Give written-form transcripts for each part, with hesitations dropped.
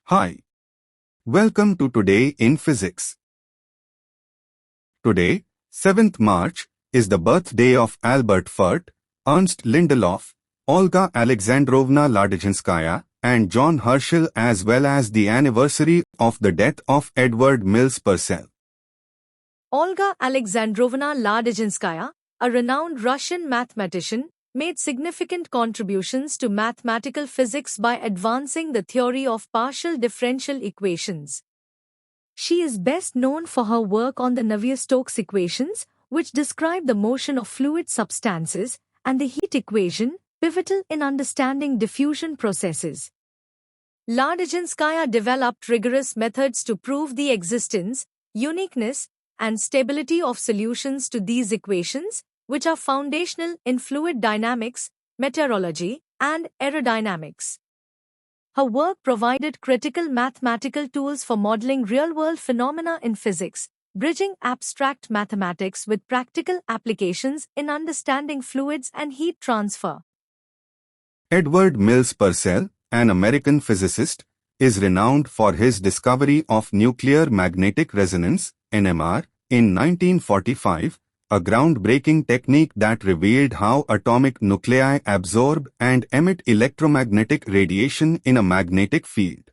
Hi, welcome to Today in Physics. Today, 7th March, is the birthday of Albert Fert, Ernst Lindelof, Olga Alexandrovna Ladygинskaya, and John Herschel, as well as the anniversary of the death of Edward Mills Purcell. Olga Alexandrovna Ladygинskaya, a renowned Russian mathematician, made significant contributions to mathematical physics by advancing the theory of partial differential equations. She is best known for her work on the Navier-Stokes equations, which describe the motion of fluid substances, and the heat equation, pivotal in understanding diffusion processes. Ladygинskaya developed rigorous methods to prove the existence, uniqueness, and stability of solutions to these equations, which are foundational in fluid dynamics, meteorology, and aerodynamics. Her work provided critical mathematical tools for modeling real-world phenomena in physics, bridging abstract mathematics with practical applications in understanding fluids and heat transfer. Edward Mills Purcell, an American physicist, is renowned for his discovery of nuclear magnetic resonance, NMR, in 1945, a groundbreaking technique that revealed how atomic nuclei absorb and emit electromagnetic radiation in a magnetic field.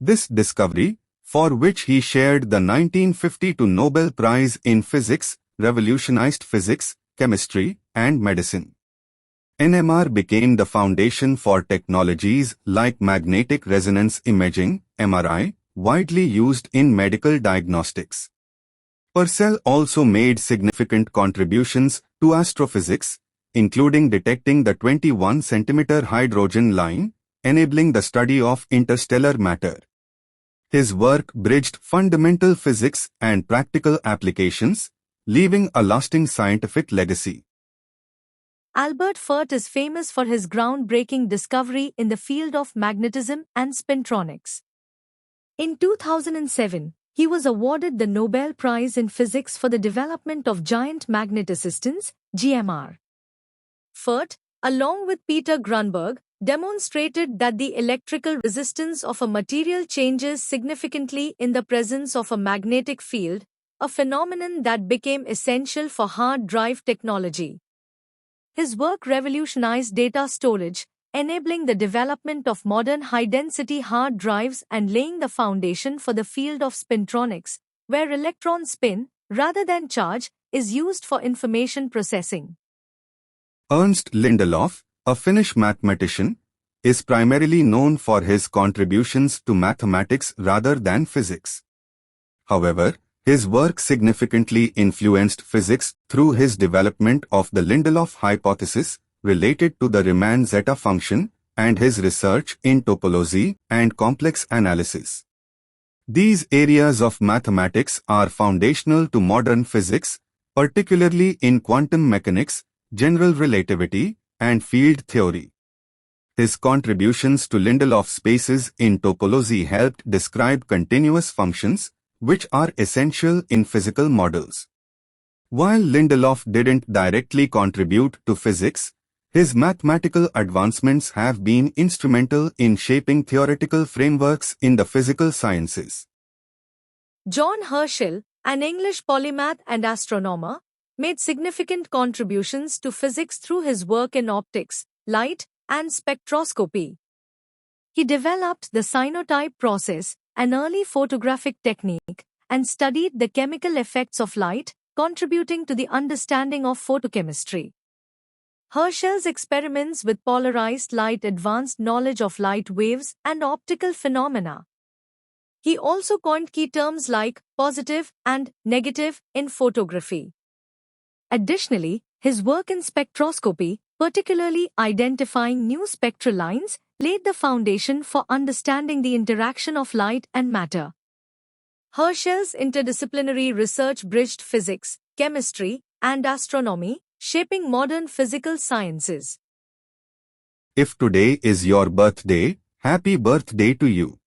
This discovery, for which he shared the 1952 Nobel Prize in Physics, revolutionized physics, chemistry, and medicine. NMR became the foundation for technologies like magnetic resonance imaging, MRI, widely used in medical diagnostics. Purcell also made significant contributions to astrophysics, including detecting the 21 cm hydrogen line, enabling the study of interstellar matter. His work bridged fundamental physics and practical applications, leaving a lasting scientific legacy. Albert Fert is famous for his groundbreaking discovery in the field of magnetism and spintronics. In 2007, he was awarded the Nobel Prize in Physics for the development of giant magnet assistance, GMR. Fert, along with Peter Grunberg, demonstrated that the electrical resistance of a material changes significantly in the presence of a magnetic field, a phenomenon that became essential for hard drive technology. His work revolutionized data storage, enabling the development of modern high-density hard drives and laying the foundation for the field of spintronics, where electron spin, rather than charge, is used for information processing. Ernst Lindelof, a Finnish mathematician, is primarily known for his contributions to mathematics rather than physics. However, his work significantly influenced physics through his development of the Lindelof hypothesis related to the Riemann zeta function and his research in topology and complex analysis. These areas of mathematics are foundational to modern physics, particularly in quantum mechanics, general relativity, and field theory. His contributions to Lindelof spaces in topology helped describe continuous functions, which are essential in physical models. While Lindelof didn't directly contribute to physics, his mathematical advancements have been instrumental in shaping theoretical frameworks in the physical sciences. John Herschel, an English polymath and astronomer, made significant contributions to physics through his work in optics, light, and spectroscopy. He developed the cyanotype process, an early photographic technique, and studied the chemical effects of light, contributing to the understanding of photochemistry. Herschel's experiments with polarized light advanced knowledge of light waves and optical phenomena. He also coined key terms like positive and negative in photography. Additionally, his work in spectroscopy, particularly identifying new spectral lines, laid the foundation for understanding the interaction of light and matter. Herschel's interdisciplinary research bridged physics, chemistry, and astronomy, shaping modern physical sciences. If today is your birthday, happy birthday to you.